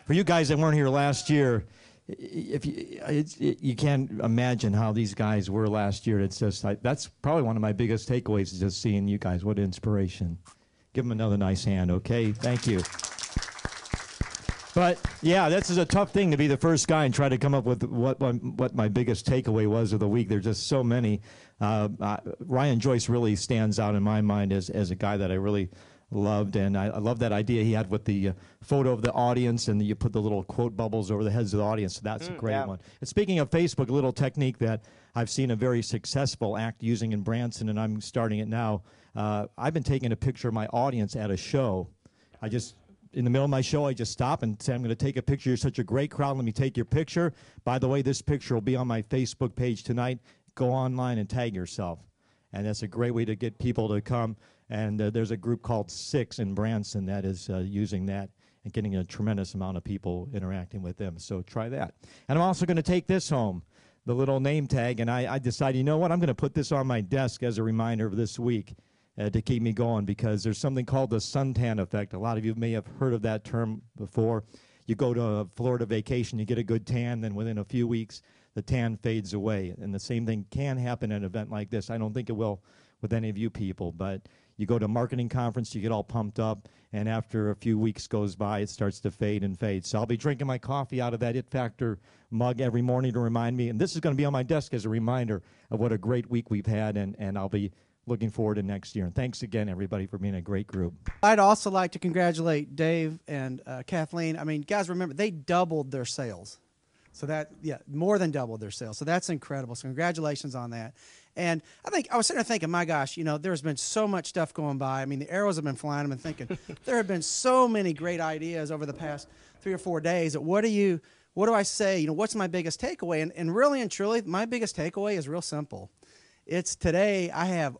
For you guys that weren't here last year, if you can't imagine how these guys were last year. It's just that's probably one of my biggest takeaways is just seeing you guys. What inspiration! Give them another nice hand, okay? Thank you. But yeah, this is a tough thing to be the first guy and try to come up with what my biggest takeaway was of the week. There's just so many. Ryan Joyce really stands out in my mind as a guy that I really loved, and I love that idea he had with the photo of the audience, and you put the little quote bubbles over the heads of the audience. So that's a great one. And speaking of Facebook, a little technique that I've seen a very successful act using in Branson, and I'm starting it now. I've been taking a picture of my audience at a show. In the middle of my show, I just stop and say, I'm going to take a picture. You're such a great crowd. Let me take your picture. By the way, this picture will be on my Facebook page tonight. Go online and tag yourself. And that's a great way to get people to come. And there's a group called Six in Branson that is using that and getting a tremendous amount of people interacting with them. So try that. And I'm also going to take this home, the little name tag, and I decided, you know what, I'm going to put this on my desk as a reminder of this week to keep me going, because there's something called the suntan effect. A lot of you may have heard of that term before. You go to a Florida vacation, you get a good tan, then within a few weeks, the tan fades away. And the same thing can happen at an event like this. I don't think it will with any of you people, but you go to a marketing conference, you get all pumped up, and after a few weeks goes by, it starts to fade and fade. So I'll be drinking my coffee out of that It Factor mug every morning to remind me, and this is going to be on my desk as a reminder of what a great week we've had, and I'll be looking forward to next year. And thanks again, everybody, for being a great group. I'd also like to congratulate Dave and Kathleen. I mean, guys, remember, they doubled their sales. So that, yeah, more than doubled their sales. So that's incredible. So congratulations on that. And I was sitting there thinking, my gosh, you know, there's been so much stuff going by. I mean, the arrows have been flying. I've been thinking, there have been so many great ideas over the past 3 or 4 days. What do I say? You know, what's my biggest takeaway? And really and truly, my biggest takeaway is real simple. It's today I have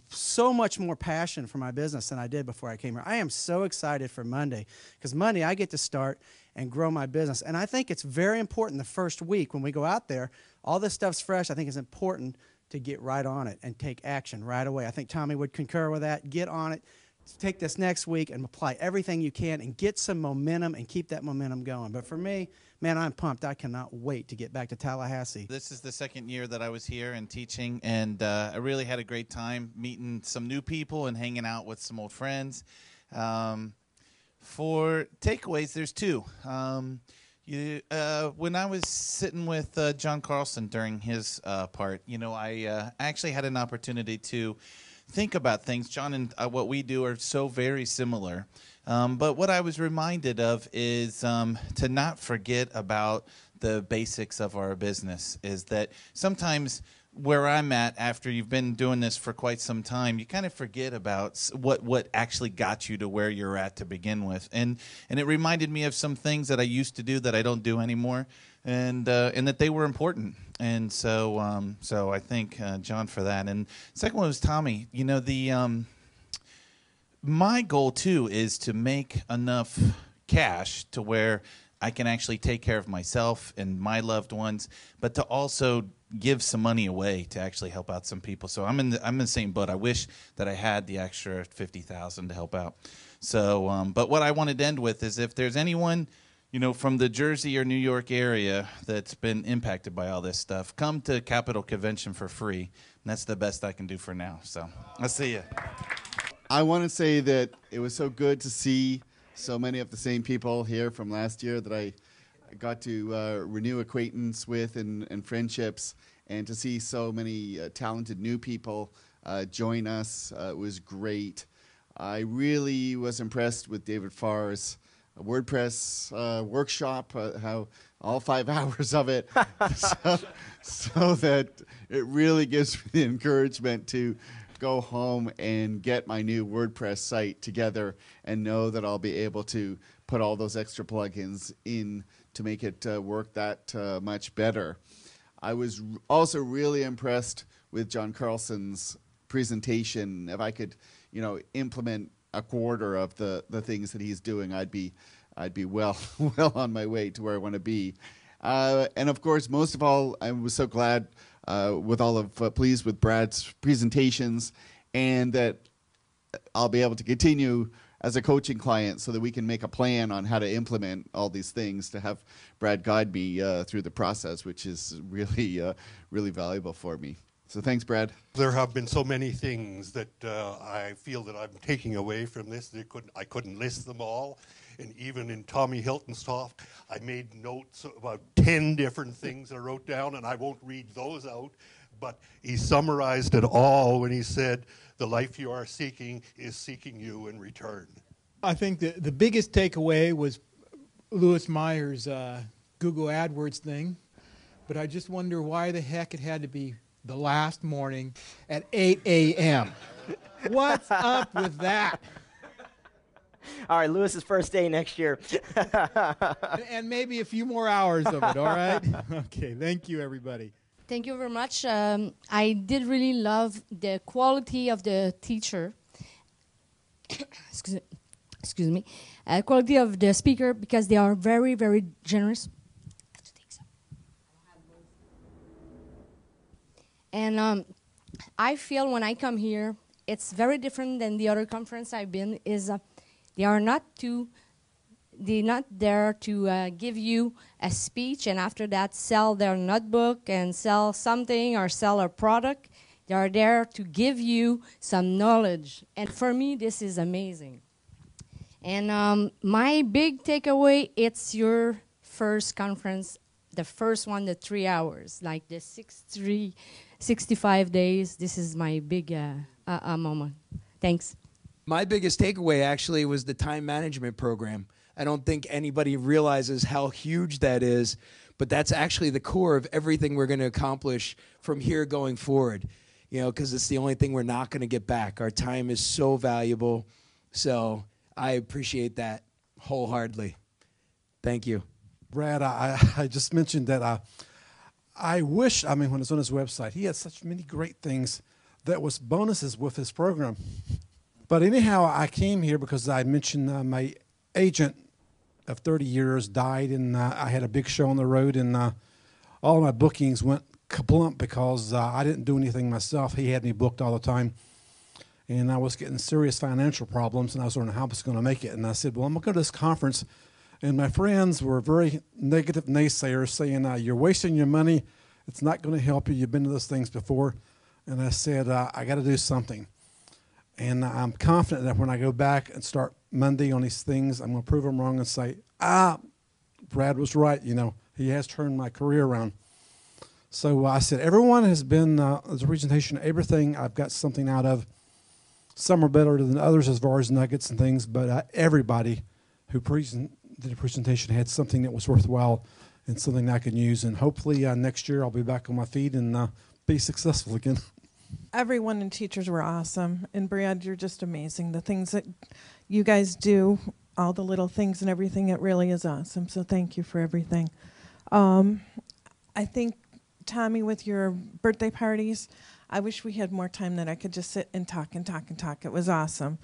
so much more passion for my business than I did before I came here. I am so excited for Monday, because Monday I get to start and grow my business. And I think it's very important the first week when we go out there, all this stuff's fresh. I think it's important to get right on it and take action right away. I think Tommy would concur with that. Get on it. Take this next week and apply everything you can and get some momentum and keep that momentum going. But for me, man, I'm pumped. I cannot wait to get back to Tallahassee. This is the second year that I was here and teaching, and I really had a great time meeting some new people and hanging out with some old friends. For takeaways, there's two. When I was sitting with John Carlson during his part, you know, I actually had an opportunity to think about things. John and what we do are so very similar. But what I was reminded of is to not forget about the basics of our business. Is that sometimes where I'm at, after you've been doing this for quite some time, you kind of forget about what actually got you to where you're at to begin with. And it reminded me of some things that I used to do that I don't do anymore, and that they were important. And so so I thank John for that. And second one was Tommy. You know, my goal too is to make enough cash to where I can actually take care of myself and my loved ones, but to also give some money away to actually help out some people. So I'm in the same boat. I wish that I had the extra $50,000 to help out. So, but what I wanted to end with is, if there's anyone, you know, from the Jersey or New York area that's been impacted by all this stuff, come to Capitol Convention for free. And that's the best I can do for now. So I'll see you. I want to say that it was so good to see so many of the same people here from last year that I got to renew acquaintance with and friendships, and to see so many talented new people join us. It was great. I really was impressed with David Farr's WordPress workshop, how all 5 hours of it, so that it really gives me the encouragement to go home and get my new WordPress site together and know that I'll be able to put all those extra plugins in to make it work that much better. I was also really impressed with John Carlson's presentation. If I could, you know, implement a quarter of the things that he's doing, I'd be well on my way to where I want to be. And of course, most of all, I was so glad pleased with Brad's presentations, and that I'll be able to continue as a coaching client so that we can make a plan on how to implement all these things, to have Brad guide me through the process, which is really, really valuable for me. So thanks, Brad. There have been so many things that I feel that I'm taking away from this. I couldn't list them all. And even in Tommy Hilton's talk, I made notes about 10 different things I wrote down, and I won't read those out. But he summarized it all when he said, the life you are seeking is seeking you in return. I think the biggest takeaway was Louis Meyer's Google AdWords thing. But I just wonder why the heck it had to be the last morning at 8 a.m. What's up with that? All right, Lewis's first day next year. And maybe a few more hours of it, all right? Okay, thank you, everybody. Thank you very much. I did really love the quality of the teacher. Excuse me. Quality of the speaker, because they are very, very generous. And I feel when I come here, it's very different than the other conference I've been. They're not there to give you a speech and after that sell their notebook and sell something or sell a product. They are there to give you some knowledge. And for me, this is amazing. And my big takeaway, it's your first conference, the first one, the 3 hours, like the 65 days. This is my big moment. Thanks. My biggest takeaway actually was the time management program. I don't think anybody realizes how huge that is, but that's actually the core of everything we're going to accomplish from here going forward, you know, because it's the only thing we're not going to get back. Our time is so valuable, so I appreciate that wholeheartedly. Thank you. Brad, I just mentioned that I wish, when it's on his website, he had such many great things that was bonuses with his program. But anyhow, I came here because I mentioned my agent of 30 years died, and I had a big show on the road, and all my bookings went kaplump because I didn't do anything myself. He had me booked all the time, and I was getting serious financial problems, and I was wondering how I was going to make it. And I said, well, I'm going to go to this conference, and my friends were very negative naysayers saying, you're wasting your money. It's not going to help you. You've been to those things before. And I said, I got to do something. And I'm confident that when I go back and start Monday on these things, I'm going to prove them wrong and say, Brad was right. You know, he has turned my career around. So I said, everyone has been, as a presentation, everything I've got something out of. Some are better than others as far as nuggets and things, but everybody who did a presentation had something that was worthwhile and something I can use. And hopefully next year I'll be back on my feet and be successful again. Everyone and teachers were awesome. And Brad, you're just amazing. The things that you guys do, all the little things and everything, it really is awesome. So thank you for everything. I think, Tommy, with your birthday parties, I wish we had more time that I could just sit and talk and talk and talk. It was awesome.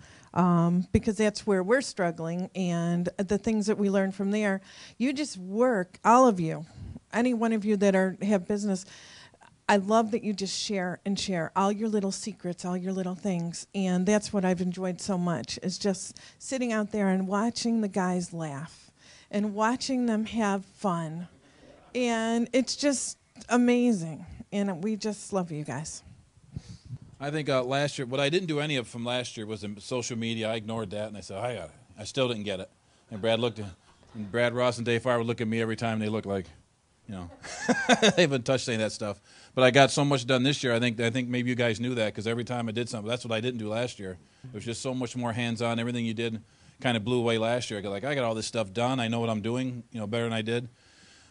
Because that's where we're struggling. And the things that we learn from there, you just work, all of you, any one of you that have business, I love that you just share and share all your little secrets, all your little things. And that's what I've enjoyed so much, is just sitting out there and watching the guys laugh and watching them have fun. And it's just amazing. And we just love you guys. I think last year, what I didn't do any of from last year was in social media. I ignored that, and I said, I still didn't get it. And Brad Ross and Dave Farr would look at me every time. They look like, you know, they haven't touched any of that stuff. But I got so much done this year. I think maybe you guys knew that, because every time I did something, that's what I didn't do last year. It was just so much more hands-on. Everything you did kind of blew away last year. I got all this stuff done. I know what I'm doing, you know, better than I did.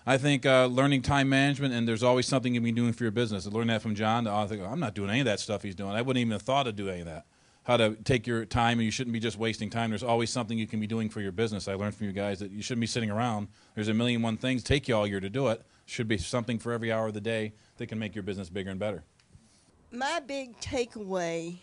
I think learning time management, and there's always something you can be doing for your business. I learned that from John. I think, I'm not doing any of that stuff he's doing. I wouldn't even have thought of doing any of that. How to take your time, and you shouldn't be just wasting time. There's always something you can be doing for your business. I learned from you guys that you shouldn't be sitting around. There's a million and one things. Take you all year to do it. Should be something for every hour of the day that can make your business bigger and better. My big takeaway,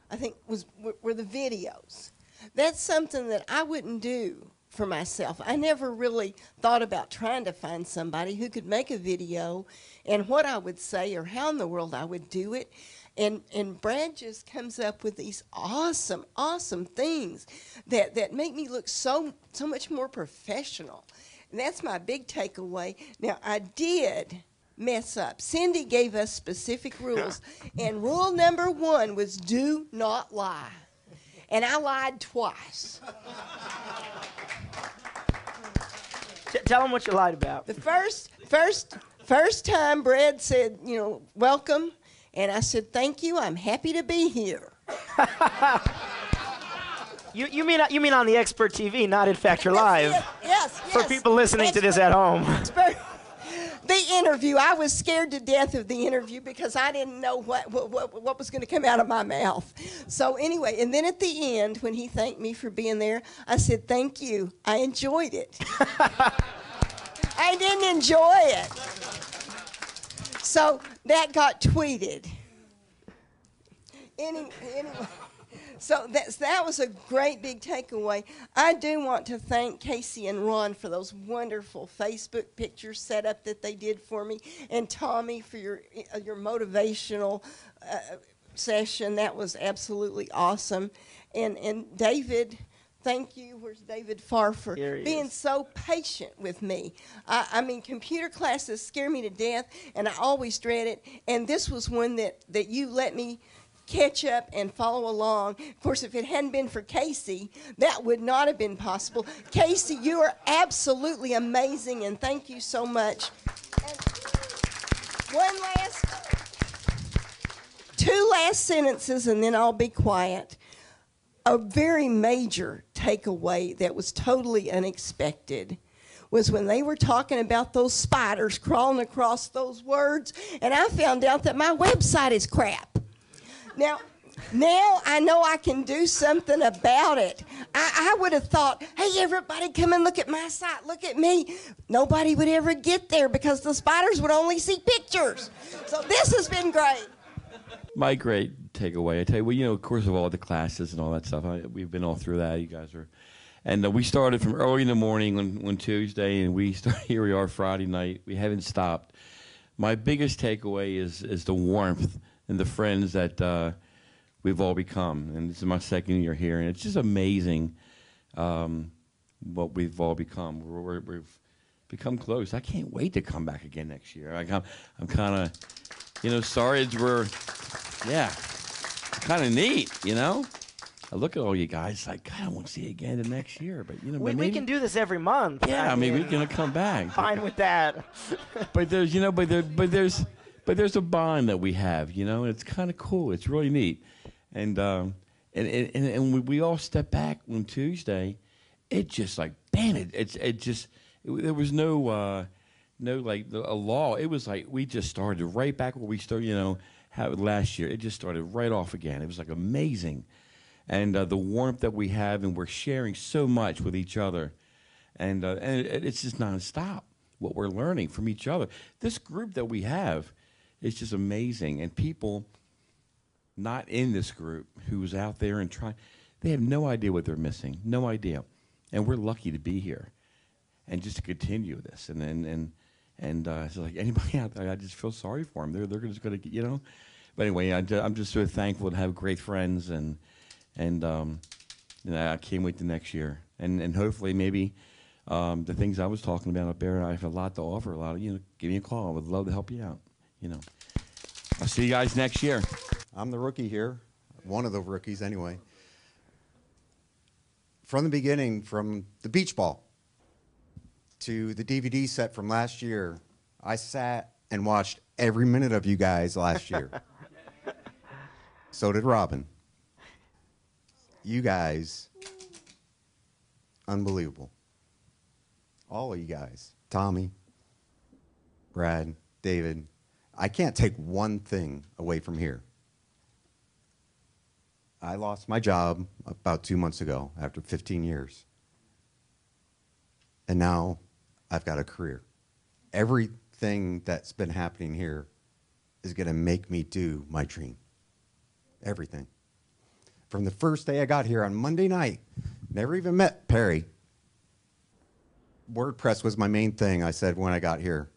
I think, were the videos. That's something that I wouldn't do for myself. I never really thought about trying to find somebody who could make a video and what I would say or how in the world I would do it. And Brad just comes up with these awesome, awesome things that make me look so much more professional. And that's my big takeaway. Now, I did mess up. Cindy gave us specific rules, and rule number 1 was do not lie. And I lied twice. Tell them what you lied about. The first time Brad said, welcome, and I said, thank you, I'm happy to be here. You mean on the Expert TV, not in fact you're live? Yes. For people listening to this at home. The interview, I was scared to death of the interview because I didn't know what was going to come out of my mouth. So anyway, and then at the end, when he thanked me for being there, I said, thank you. I enjoyed it. I didn't enjoy it. So that got tweeted. Anyway. So that was a great big takeaway. I do want to thank Casey and Ron for those wonderful Facebook pictures set up that they did for me, and Tommy for your motivational session. That was absolutely awesome. And David, thank you. Where's David Farr for being so patient with me? I mean, computer classes scare me to death, and I always dread it. And this was one that you let me catch up and follow along. Of course, if it hadn't been for Casey, that would not have been possible. Casey, you are absolutely amazing, and thank you so much. And two last sentences, and then I'll be quiet. A very major takeaway that was totally unexpected was when they were talking about those spiders crawling across those words, and I found out that my website is crap. Now I know I can do something about it. I would have thought, hey, everybody come and look at my site. Look at me. Nobody would ever get there because the spiders would only see pictures. So this has been great. My great takeaway, I tell you, of course, of all the classes and all that stuff, we've been all through that. You guys are. And we started from early in the morning on Tuesday, and here we are Friday night. We haven't stopped. My biggest takeaway is the warmth and the friends that we've all become. And this is my second year here, and it's just amazing what we've all become. We've become close. I can't wait to come back again next year. I'm kind of, sorry kind of neat, I look at all you guys like, God, I want to see you again the next year. But, maybe we can do this every month. Yeah, I mean, we're going to come back. Fine with that. But there's, But there's a bond that we have, and it's kind of cool. It's really neat, and when we all step back on Tuesday, it just like there was no like a law. It was like we just started right back where we started, last year. It just started right off again. It was like amazing, and the warmth that we have, and we're sharing so much with each other, and it's just nonstop what we're learning from each other. This group that we have. It's just amazing. And people not in this group who's out there and trying, they have no idea what they're missing. No idea. And we're lucky to be here and just to continue this. And it's like anybody out there, I just feel sorry for them. They're just going to, But anyway, I'm just so thankful to have great friends. And I can't wait to next year. And hopefully maybe the things I was talking about up there, I have a lot to offer. Give me a call. I would love to help you out. I'll see you guys next year. I'm the rookie here, one of the rookies anyway. From the beginning, from the beach ball to the DVD set from last year, I sat and watched every minute of you guys last year. So did Robin. You guys, unbelievable. All of you guys, Tommy, Brad, David. I can't take one thing away from here. I lost my job about 2 months ago after 15 years. And now I've got a career. Everything that's been happening here is going to make me do my dream. Everything. From the first day I got here on Monday night, never even met Perry. WordPress was my main thing, I said when I got here.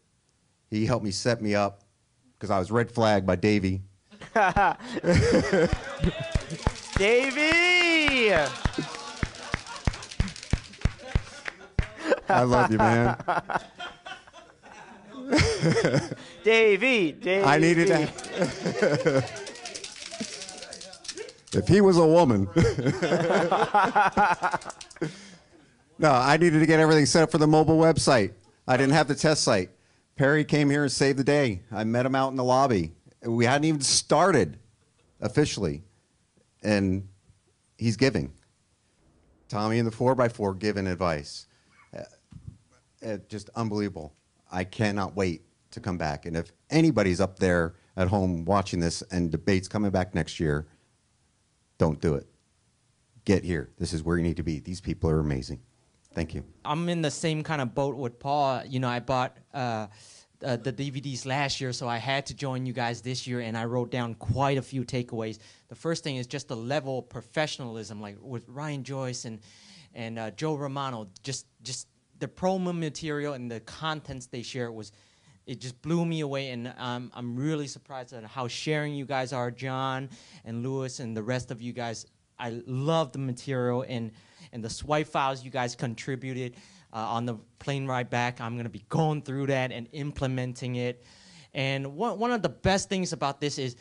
He helped me set me up because I was red flagged by Davey. Davey! I love you, man. Davey. I needed to. If he was a woman. No, I needed to get everything set up for the mobile website. I didn't have the test site. Perry came here and saved the day. I met him out in the lobby. We hadn't even started officially, and he's giving. Tommy in the 4x4 giving advice. Just unbelievable. I cannot wait to come back. And if anybody's up there at home watching this and debate's coming back next year, don't do it. Get here. This is where you need to be. These people are amazing. Thank you. I'm in the same kind of boat with Paul. You know, I bought the DVDs last year, so I had to join you guys this year, and I wrote down quite a few takeaways. The first thing is just the level of professionalism, like with Ryan Joyce and Joe Romano. Just the promo material and the contents they share it just blew me away, and I'm really surprised at how sharing you guys are, John and Louis and the rest of you guys. I love the material and the swipe files you guys contributed on the plane ride back. I'm going to be going through that and implementing it. And one of the best things about this is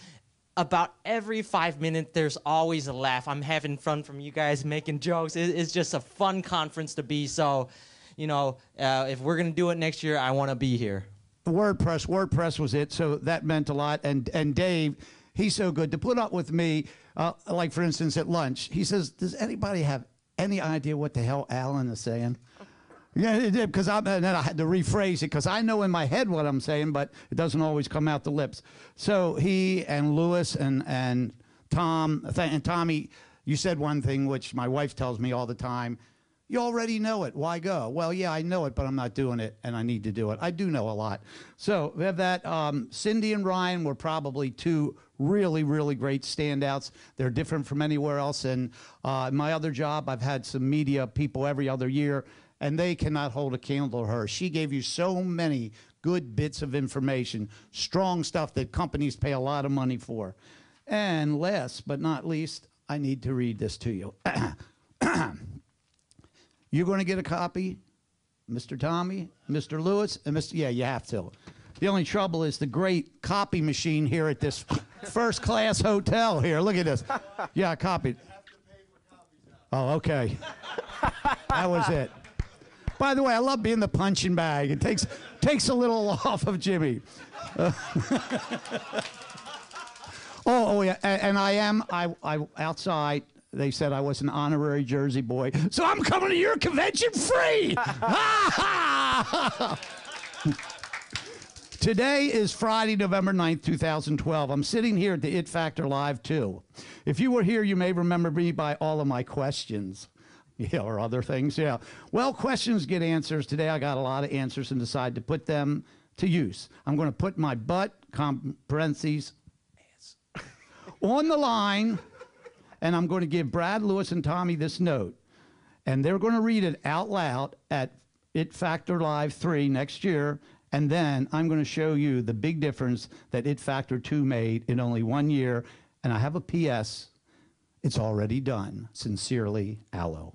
about every 5 minutes, there's always a laugh. I'm having fun from you guys making jokes. It's just a fun conference to be. So, you know, if we're going to do it next year, I want to be here. WordPress was it, so that meant a lot. And Dave, he's so good to put up with me. Like, for instance, at lunch, he says, does anybody have any idea what the hell Alan is saying? Yeah, because and then I had to rephrase it because I know in my head what I'm saying, but it doesn't always come out the lips. So he and Louis and Tom and Tommy, you said one thing which my wife tells me all the time. You already know it. Why go? Well, yeah, I know it, but I'm not doing it, and I need to do it. I do know a lot. So we have that. Cindy and Ryan were probably two really, really great standouts. They're different from anywhere else. And my other job, I've had some media people every other year, and they cannot hold a candle to her. She gave you so many good bits of information, strong stuff that companies pay a lot of money for. And last but not least, I need to read this to you. You're going to get a copy, Mr. Tommy, Mr. Louis, and Mr. Yeah, you have to. The only trouble is the great copy machine here at this first-class hotel here. Look at this. Yeah, I copied. Oh, okay. That was it. By the way, I love being the punching bag. It takes a little off of Jimmy. Oh yeah, and I outside. They said I was an honorary Jersey boy, so I'm coming to your convention free. Today is Friday, November 9th, 2012. I'm sitting here at the It Factor Live 2. If you were here, you may remember me by all of my questions. Yeah, or other things, yeah. Well, questions get answers. Today I got a lot of answers and decided to put them to use. I'm going to put my butt, parentheses, on the line, and I'm going to give Brad, Louis, and Tommy this note. And they're going to read it out loud at It Factor Live 3 next year. And then I'm going to show you the big difference that It Factor 2 made in only 1 year. And I have a P.S. It's already done. Sincerely, Aloe.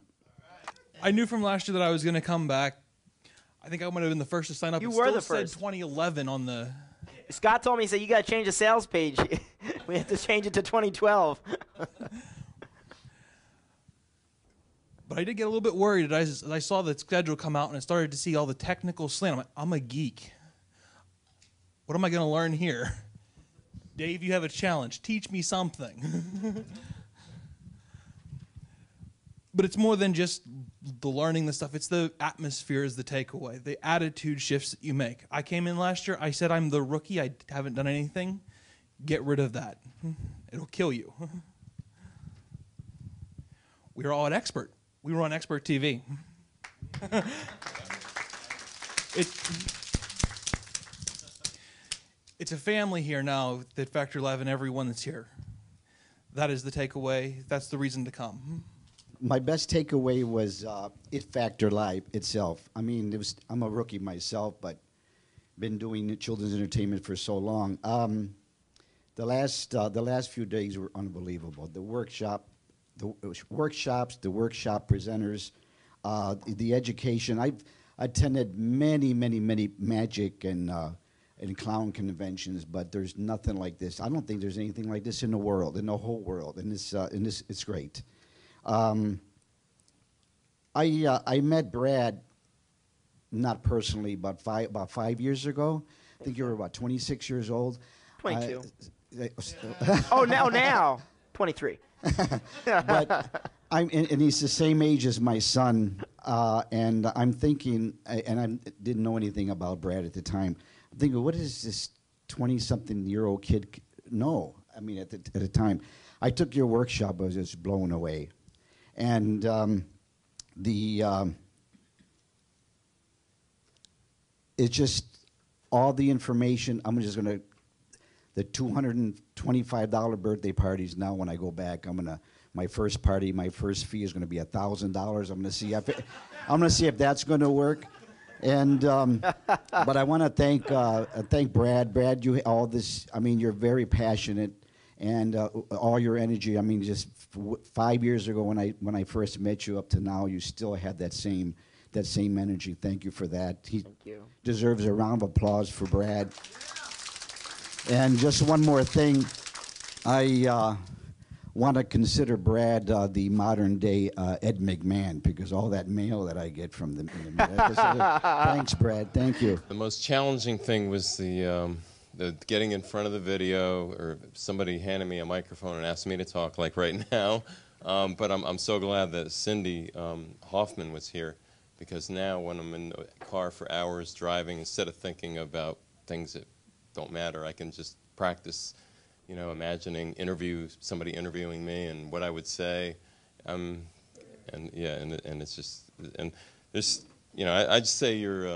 I knew from last year that I was going to come back. I think I might have been the first to sign up. You It were still the said first. 2011 on the... Scott told me, he said, you got to change the sales page. We have to change it to 2012. But I did get a little bit worried as I saw the schedule come out and I started to see all the technical slant. I'm like, I'm a geek. What am I going to learn here? Dave, you have a challenge. Teach me something. But it's more than just the learning the stuff. It's the atmosphere is the takeaway, the attitude shifts that you make. I came in last year. I said I'm the rookie. I haven't done anything. Get rid of that. It'll kill you. We were all an expert. We were on Expert TV. It's a family here now that Factor Live and everyone that's here. That is the takeaway. That's the reason to come. my best takeaway was It Factor Live itself. I mean, I'm a rookie myself, but been doing children's entertainment for so long. The last few days were unbelievable. The workshop presenters, the education. I've attended many magic and clown conventions, but there's nothing like this. I don't think there's anything like this in the world, in the whole world, and it's great. I met Brad, not personally, but about 5 years ago. I think you were about 26 years old. 22. Oh, now 23. But and he's the same age as my son, and I'm thinking, and I didn't know anything about Brad at the time. I'm thinking, what does this 20-something-year-old kid know? I mean, at the time, I took your workshop. I was just blown away, and it's just all the information. I'm just gonna. The $225 birthday parties now. When I go back, my first party. My first fee is going to be $1,000. I'm going to see if that's going to work. And but I want to thank Brad. Brad, you all this. I mean, you're very passionate, and all your energy. I mean, just 5 years ago when I first met you up to now, you still had that same energy. Thank you for that. He deserves a round of applause for Brad. And just one more thing, I want to consider Brad the modern-day Ed McMahon, because all that mail that I get from the thanks, Brad. Thank you. The most challenging thing was the getting in front of the video, or somebody handing me a microphone and asking me to talk, like right now. But I'm so glad that Cindy Hoffman was here, because now when I'm in the car for hours driving, instead of thinking about things that don't matter, I can just practice, imagining somebody interviewing me and what I would say, and it's just, and there's, I'd say your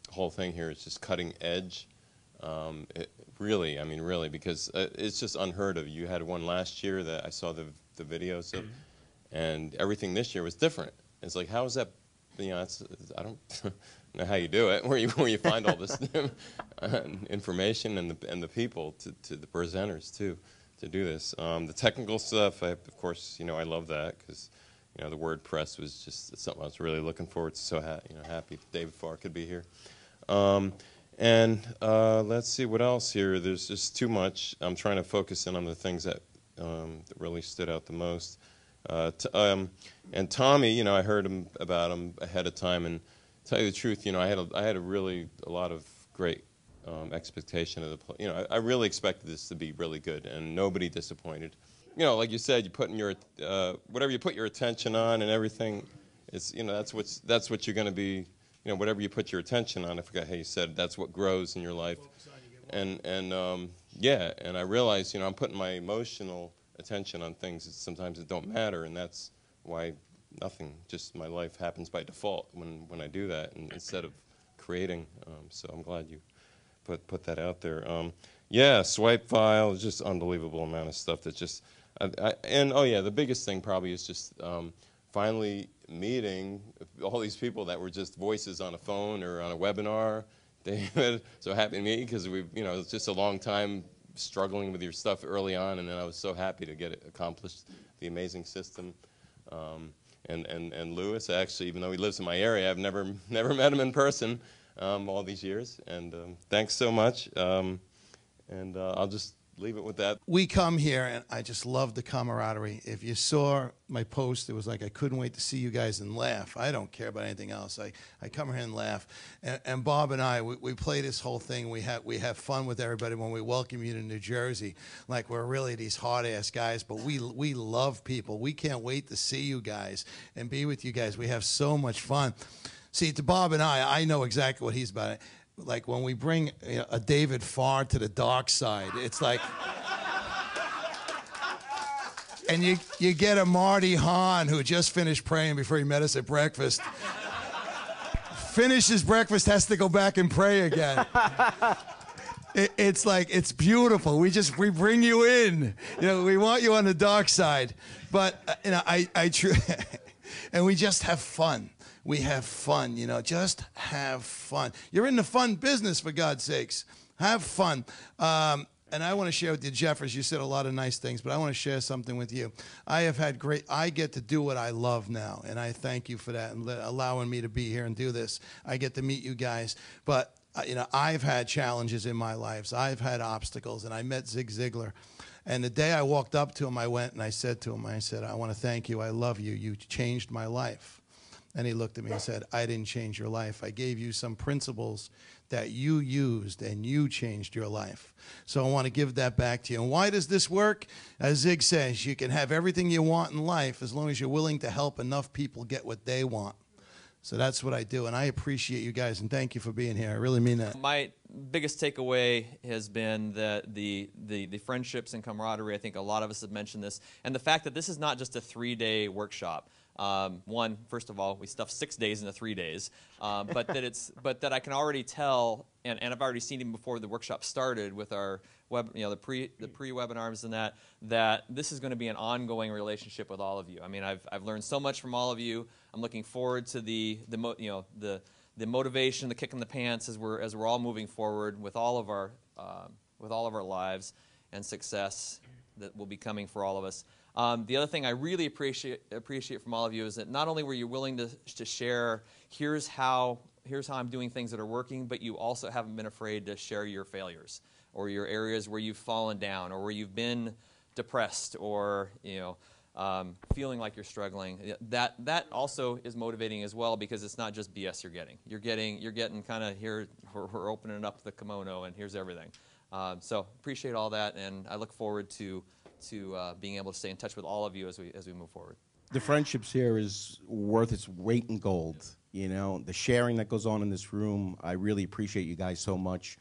whole thing here is just cutting edge, really, because it's just unheard of. You had one last year that I saw the videos of, and everything this year was different. It's like, how is that? I don't know how you do it, where you find all this information and the people to the presenters too, to do this. The technical stuff, of course, I love that, because the WordPress was just something I was really looking forward to. So happy David Farr could be here. And let's see what else here. There's just too much. I'm trying to focus in on the things that really stood out the most. And Tommy, I heard about him ahead of time, and to tell you the truth, I had a lot of great expectation of the play. I really expected this to be really good, and nobody disappointed. Like you said, you put in your whatever you put your attention on and everything. It's that's what you're going to be. Whatever you put your attention on. I forgot how you said it, that's what grows in your life. And I realized I'm putting my emotional attention on things that sometimes it don't matter, and that's why nothing, just my life happens by default when I do that, and instead of creating. So I'm glad you put that out there. Swipe file, just unbelievable amount of stuff that just, the biggest thing probably is just finally meeting all these people that were just voices on a phone or on a webinar. David, so happy to meet you, because it's just a long time struggling with your stuff early on, and then I was so happy to get it accomplished, the amazing system. And Lewis, actually, even though he lives in my area, I've never met him in person all these years. And thanks so much. And I'll just leave it with that. We come here, and I just love the camaraderie. If you saw my post, it was like I couldn't wait to see you guys and laugh. I don't care about anything else. I come here and laugh. And Bob and I, we play this whole thing. We have fun with everybody when we welcome you to New Jersey. Like, we're really these hard-ass guys, but we love people. We can't wait to see you guys and be with you guys. We have so much fun. See, to Bob and I know exactly what he's about. Like, when we bring a David Farr to the dark side, it's like, and you get a Marty Hahn who just finished praying before he met us at breakfast. Finishes breakfast, has to go back and pray again. It's like, it's beautiful. We bring you in. You know, we want you on the dark side. But, you know, and we just have fun. We have fun, you know, just have fun. You're in the fun business, for God's sakes. Have fun. And I want to share with you, Jeffers, you said a lot of nice things, but I want to share something with you. I get to do what I love now, and I thank you for that and allowing me to be here and do this. I get to meet you guys. But, you know, I've had challenges in my life. I've had obstacles, and I met Zig Ziglar. And the day I walked up to him, I went and I said to him, I want to thank you. I love you. You changed my life. And he looked at me and said, I didn't change your life. I gave you some principles that you used, and you changed your life. So I want to give that back to you. And why does this work? As Zig says, you can have everything you want in life as long as you're willing to help enough people get what they want. So that's what I do, and I appreciate you guys, and thank you for being here. I really mean that. My biggest takeaway has been the friendships and camaraderie. I think a lot of us have mentioned this, and the fact that this is not just a 3-day workshop. One, first of all, we stuffed 6 days into 3 days, but that I can already tell, and I've already seen even before the workshop started with our the pre-webinars and that this is going to be an ongoing relationship with all of you. I mean, I've learned so much from all of you. I'm looking forward to the motivation, the kick in the pants as we're all moving forward with all of our lives and success that will be coming for all of us. The other thing I really appreciate from all of you is that not only were you willing to share, here's how I'm doing things that are working, but you also haven't been afraid to share your failures or your areas where you've fallen down or where you've been depressed or feeling like you're struggling. That also is motivating as well, because it's not just BS you're getting. You're getting kind of here. We're opening up the kimono and here's everything. So appreciate all that, and I look forward to being able to stay in touch with all of you as we move forward. The friendships here is worth its weight in gold. You know, the sharing that goes on in this room, I really appreciate you guys so much.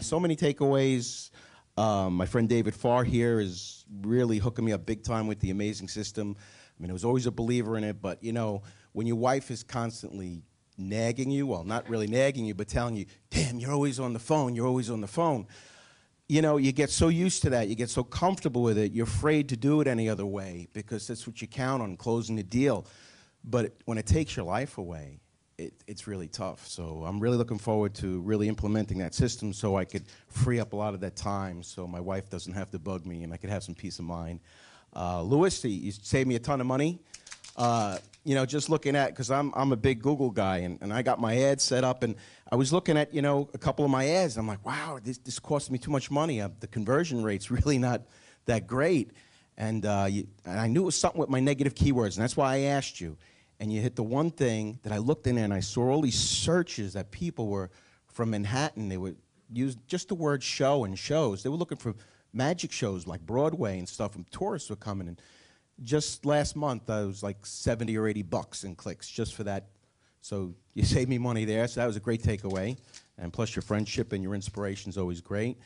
So many takeaways. My friend David Farr here is really hooking me up big time with the amazing system. I mean, I was always a believer in it, but, you know, when your wife is constantly nagging you, well, not really nagging you, but telling you, damn, you're always on the phone, you're always on the phone. You know, you get so used to that, you get so comfortable with it, you're afraid to do it any other way because that's what you count on, closing the deal. But when it takes your life away, it's really tough. So I'm really looking forward to really implementing that system so I could free up a lot of that time so my wife doesn't have to bug me and I could have some peace of mind. Louis, you saved me a ton of money. You know, just looking at, because I'm a big Google guy, and I got my ads set up, and I was looking at, you know, a couple of my ads, and I'm like, wow, this costs me too much money. The conversion rate's really not that great. And I knew it was something with my negative keywords, and that's why I asked you. And you hit the one thing that I looked in there, and I saw all these searches that people were from Manhattan. They would use just the word show and shows. They were looking for magic shows like Broadway and stuff, and tourists were coming in. Just last month, I was like $70 or $80 in clicks just for that. So you saved me money there, so that was a great takeaway. And plus your friendship and your inspiration is always great.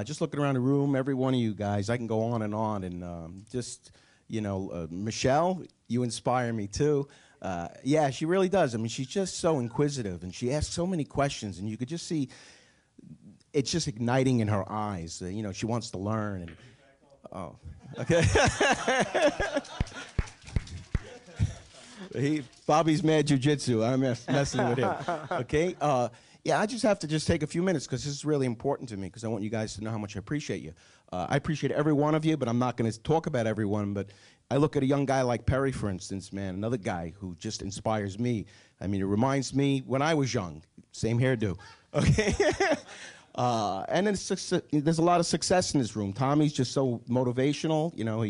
Just looking around the room, every one of you guys, I can go on, and just, you know, Michelle, you inspire me too. Yeah, she really does. I mean, she's just so inquisitive, and she asks so many questions, and you could just see it's just igniting in her eyes. You know, she wants to learn. And, oh, okay. Bobby's mad jujitsu. I'm messing with him. Okay. Yeah, I just have to take a few minutes because this is really important to me because I want you guys to know how much I appreciate you. I appreciate every one of you, but I'm not going to talk about everyone. But I look at a young guy like Perry, for instance, man, another guy who just inspires me. I mean, it reminds me when I was young, same hairdo. Okay. And there's a lot of success in this room. Tommy's just so motivational, you know.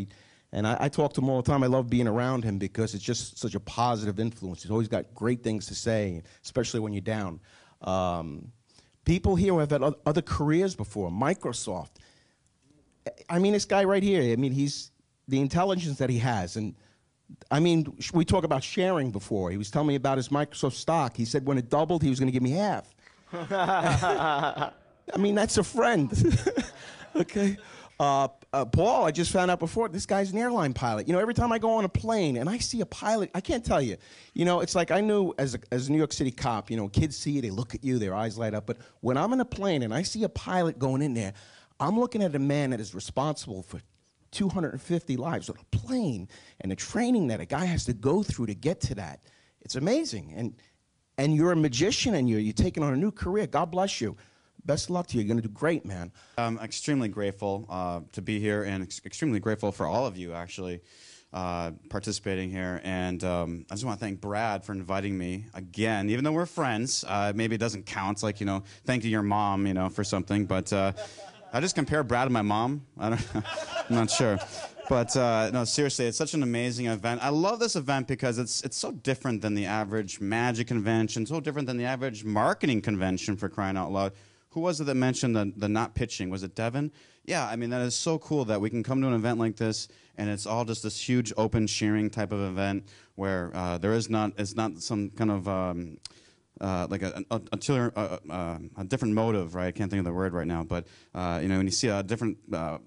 And I talk to him all the time. I love being around him because it's just such a positive influence. He's always got great things to say, especially when you're down. People here who have had other careers before, Microsoft. I mean, this guy right here, I mean, he's the intelligence that he has. And I mean, we talked about sharing before. He was telling me about his Microsoft stock. He said when it doubled, he was going to give me half. I mean, that's a friend. Okay. Paul, I just found out before, this guy's an airline pilot. You know, every time I go on a plane and I see a pilot, I can't tell you. You know, it's like I knew as a New York City cop, you know, kids see you, they look at you, their eyes light up. But when I'm in a plane and I see a pilot going in there, I'm looking at a man that is responsible for 250 lives on a plane and the training that a guy has to go through to get to that. It's amazing. And you're a magician and you're taking on a new career. God bless you. Best of luck to you. You're going to do great, man. I'm extremely grateful to be here and extremely grateful for all of you actually participating here. And I just want to thank Brad for inviting me again, even though we're friends. Maybe it doesn't count. It's like, you know, thank you your mom, you know, for something. But I just compare Brad to my mom. I'm not sure. But no, seriously, it's such an amazing event. I love this event because it's so different than the average magic convention, so different than the average marketing convention, for crying out loud. Who was it that mentioned the not pitching? Was it Devin? Yeah, I mean, that is so cool that we can come to an event like this and it's all just this huge open sharing type of event where it's not some kind of like a different motive, right? I can't think of the word right now, but you know, when you see a different,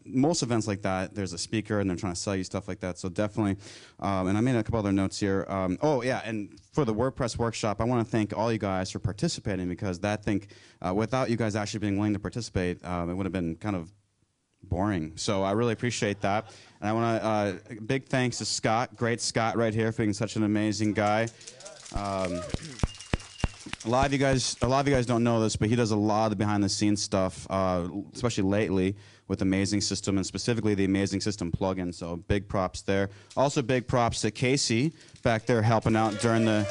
most events like that, there's a speaker and they're trying to sell you stuff like that. So definitely, and I made a couple other notes here. Oh yeah, and for the WordPress workshop, I want to thank all you guys for participating because without you guys actually being willing to participate, it would have been kind of boring. So I really appreciate that. And I want to, big thanks to Scott, great Scott right here for being such an amazing guy. A lot of you guys don't know this, but he does a lot of the behind-the-scenes stuff, especially lately with Amazing System and specifically the Amazing System plugin. So big props there. Also big props to Casey back there helping out during the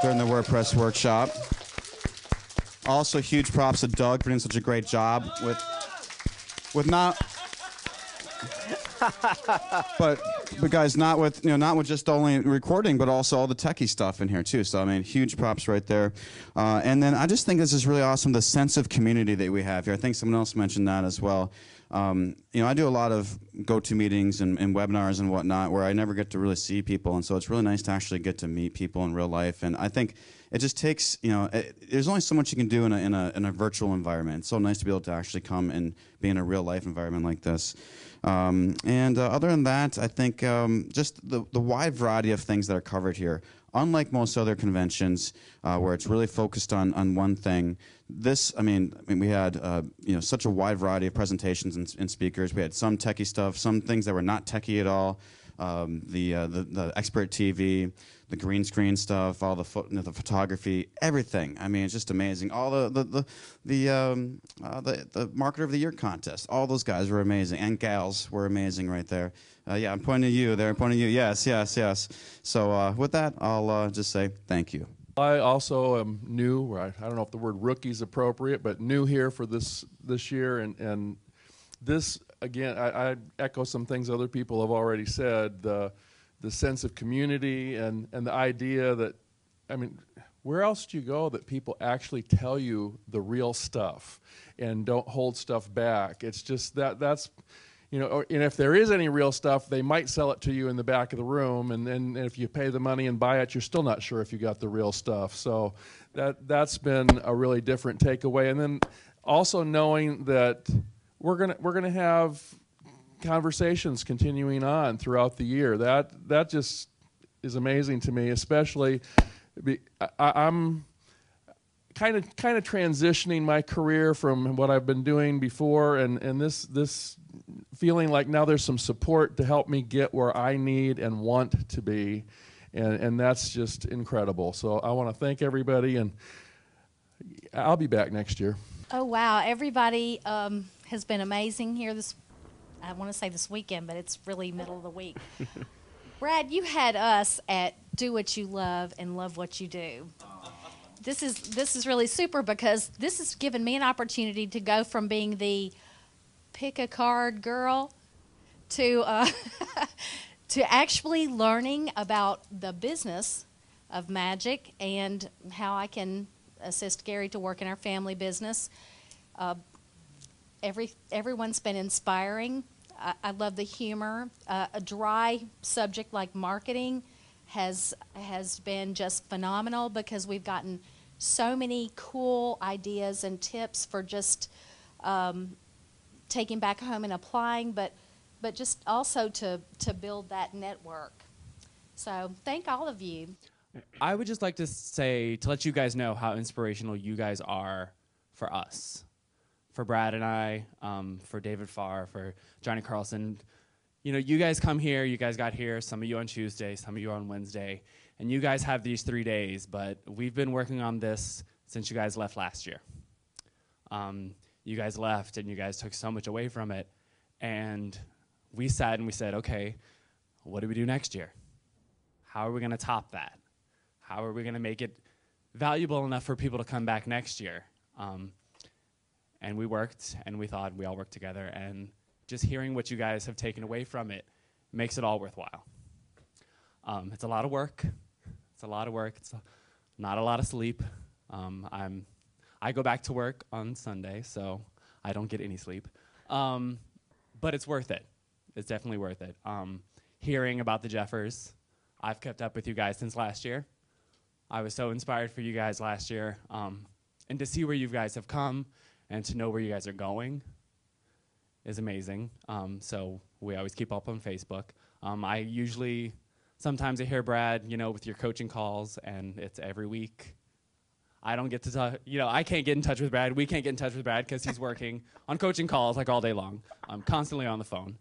WordPress workshop. Also huge props to Doug for doing such a great job with not. But guys, not with just only recording, but also all the techie stuff in here too. So I mean, huge props right there. And then I just think this is really awesome, the sense of community that we have here. I think someone else mentioned that as well. You know, I do a lot of go-to meetings and webinars and whatnot where I never get to really see people, and so it's really nice to actually get to meet people in real life. And I think it just takes, you know, there's only so much you can do in a virtual environment. It's so nice to be able to actually come and be in a real life environment like this. And other than that, I think just the wide variety of things that are covered here. Unlike most other conventions where it's really focused on one thing, this, I mean we had you know, such a wide variety of presentations and speakers. We had some techie stuff, some things that were not techie at all. The expert TV, the green screen stuff, all the photography, everything. I mean, it's just amazing. All the Marketer of the Year contest. All those guys were amazing, and gals were amazing right there. Yeah, I'm pointing at you there. I'm pointing at you. Yes, yes, yes. So with that, I'll just say thank you. I also am new. I don't know if the word rookie is appropriate, but new here for this year, and this again. I echo some things other people have already said. The sense of community and the idea that, I mean, where else do you go that people actually tell you the real stuff and don't hold stuff back? It's just that's, you know, and if there is any real stuff, they might sell it to you in the back of the room, and then if you pay the money and buy it, you're still not sure if you got the real stuff. So that's been a really different takeaway. And then also knowing that we're gonna have conversations continuing on throughout the year. That just is amazing to me, especially I'm kind of transitioning my career from what I've been doing before, and this feeling like now there's some support to help me get where I need and want to be, and that's just incredible. So I want to thank everybody, and I'll be back next year. Oh wow, everybody has been amazing here I want to say this weekend, but it's really middle of the week. Brad, you had us at Do What You Love and Love What You Do. This is really super because this has given me an opportunity to go from being the pick a card girl to to actually learning about the business of magic and how I can assist Gary to work in our family business. Everyone's been inspiring. I love the humor. A dry subject like marketing has been just phenomenal because we've gotten so many cool ideas and tips for just taking back home and applying, but just also to build that network. So thank all of you. I would just like to say, to let you guys know how inspirational you guys are for us, for Brad and I, for David Farr, for Johnny Carlson. You know, you guys come here, you guys got here, some of you on Tuesday, some of you on Wednesday, and you guys have these 3 days, but we've been working on this since you guys left last year. You guys left and you guys took so much away from it, and we sat and we said, okay, what do we do next year? How are we gonna top that? How are we gonna make it valuable enough for people to come back next year? And we worked, and we thought we all worked together, and just hearing what you guys have taken away from it makes it all worthwhile. It's a lot of work. It's a lot of work. It's not a lot of sleep. I go back to work on Sunday, so I don't get any sleep. But it's worth it. It's definitely worth it. Hearing about the Jeffers, I've kept up with you guys since last year. I was so inspired for you guys last year. And to see where you guys have come and to know where you guys are going is amazing. So we always keep up on Facebook. Sometimes I hear Brad, you know, with your coaching calls, and it's every week. I don't get to talk, you know, I can't get in touch with Brad. We can't get in touch with Brad because he's working on coaching calls like all day long. I'm constantly on the phone.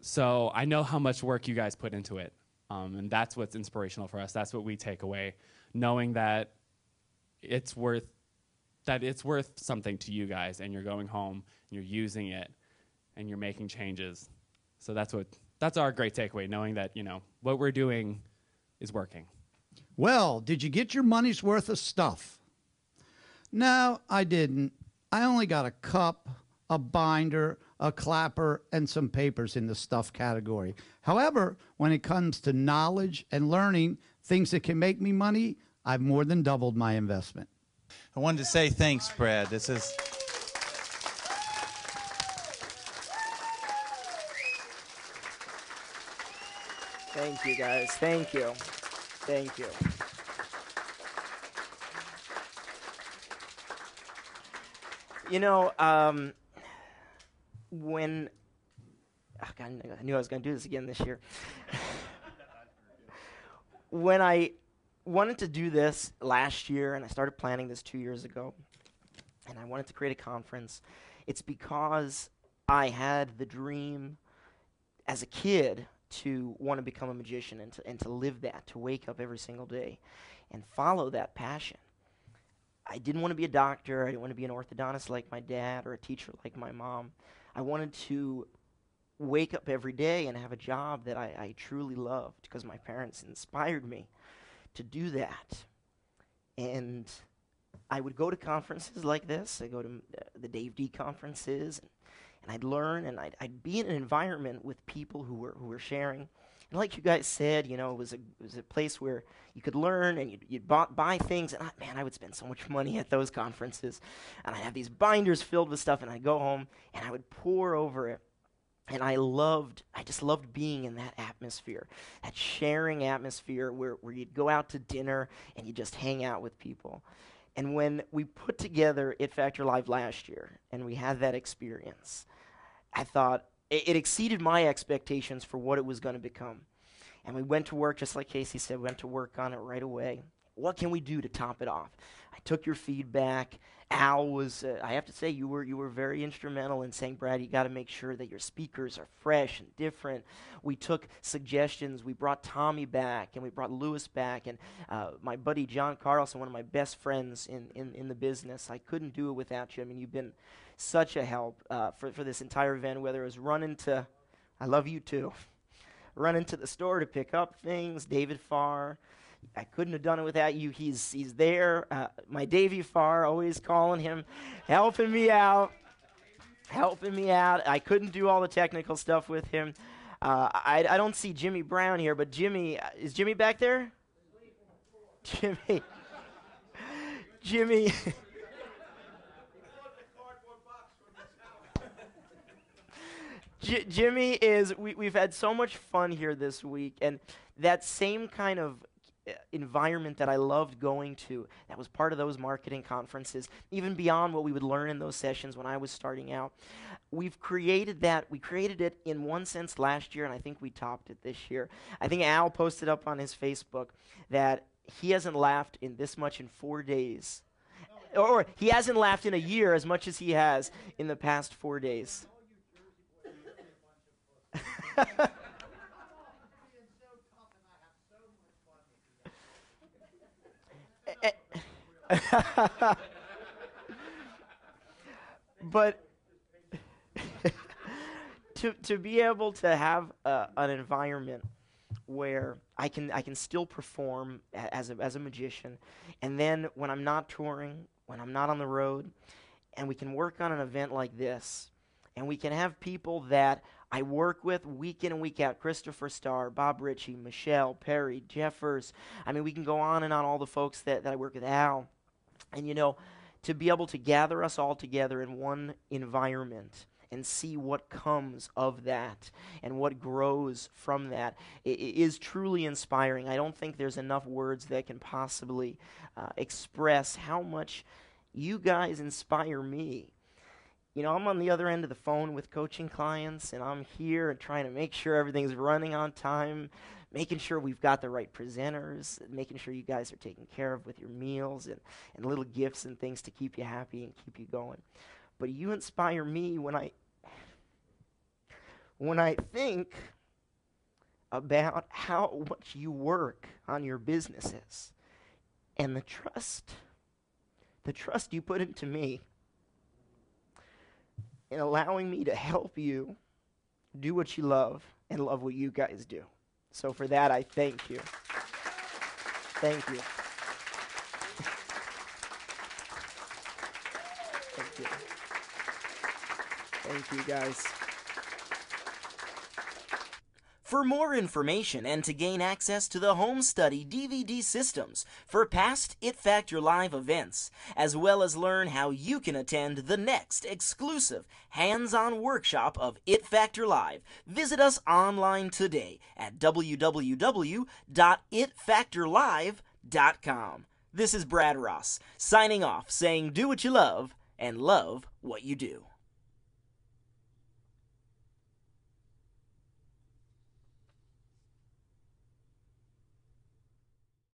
So I know how much work you guys put into it. And that's what's inspirational for us. That's what we take away, knowing that it's worth something to you guys, and you're going home and you're using it and you're making changes. So that's our great takeaway, knowing that, you know, what we're doing is working. Well, did you get your money's worth of stuff? No, I didn't. I only got a cup, a binder, a clapper, and some papers in the stuff category. However, when it comes to knowledge and learning things that can make me money, I've more than doubled my investment. I wanted to say thanks, Brad. Thank you, guys. Thank you. Thank you. You know, when God, I knew I was going to do this again this year. When I wanted to do this last year, and I started planning this 2 years ago, and I wanted to create a conference, it's because I had the dream as a kid to want to become a magician and to live that, to wake up every single day and follow that passion. I didn't want to be a doctor. I didn't want to be an orthodontist like my dad or a teacher like my mom. I wanted to wake up every day and have a job that I truly loved, because my parents inspired me to do that. And I would go to conferences like this. I go to the Dave D conferences, and I'd learn, and I'd be in an environment with people who were sharing. And like you guys said, you know, it was a place where you could learn, and you'd buy things. And I would spend so much money at those conferences. And I'd have these binders filled with stuff, and I'd go home, and I would pore over it. And I just loved being in that atmosphere, that sharing atmosphere where you'd go out to dinner and you just hang out with people. And when we put together It Factor Live last year and we had that experience, I thought it exceeded my expectations for what it was going to become. And we went to work, just like Casey said, we went to work on it right away. What can we do to top it off? I took your feedback. Al was, I have to say, you were very instrumental in saying, Brad, you got to make sure that your speakers are fresh and different. We took suggestions. We brought Tommy back, and we brought Lewis back, and my buddy John Carlson, one of my best friends in the business. I couldn't do it without you. I mean, you've been such a help for this entire event, whether it was running to, I love you too, running to the store to pick up things, David Farr. I couldn't have done it without you. He's there. My Davey Farr, always calling him, helping me out. I couldn't do all the technical stuff with him. I don't see Jimmy Brown here, but Jimmy, is Jimmy back there? Jimmy. Jimmy is, we've had so much fun here this week, and that same kind of environment that I loved going to, that was part of those marketing conferences, even beyond what we would learn in those sessions when I was starting out. We've created that. We created it in one sense last year, and I think we topped it this year. I think Al posted up on his Facebook that he hasn't laughed in this much in 4 days. Or he hasn't laughed in a year as much as he has in the past 4 days. But to be able to have an environment where I can still perform as a magician, and then when I'm not touring, when I'm not on the road, and we can work on an event like this, and we can have people that I work with week in and week out, Christopher Starr, Bob Ritchie, Michelle, Perry, Jeffers. I mean, we can go on and on, all the folks that I work with, Al. And, you know, to be able to gather us all together in one environment and see what comes of that and what grows from that is truly inspiring. I don't think there's enough words that can possibly express how much you guys inspire me. You know, I'm on the other end of the phone with coaching clients, and I'm here and trying to make sure everything's running on time, making sure we've got the right presenters, making sure you guys are taken care of with your meals and little gifts and things to keep you happy and keep you going. But you inspire me when I think about how much you work on your businesses and the trust you put into me in allowing me to help you do what you love and love what you guys do. So for that, I thank you. Thank you. Thank you. Thank you, guys. For more information and to gain access to the Home Study DVD systems for past It Factor Live events, as well as learn how you can attend the next exclusive hands-on workshop of It Factor Live, visit us online today at www.itfactorlive.com. This is Brad Ross, signing off, saying do what you love and love what you do.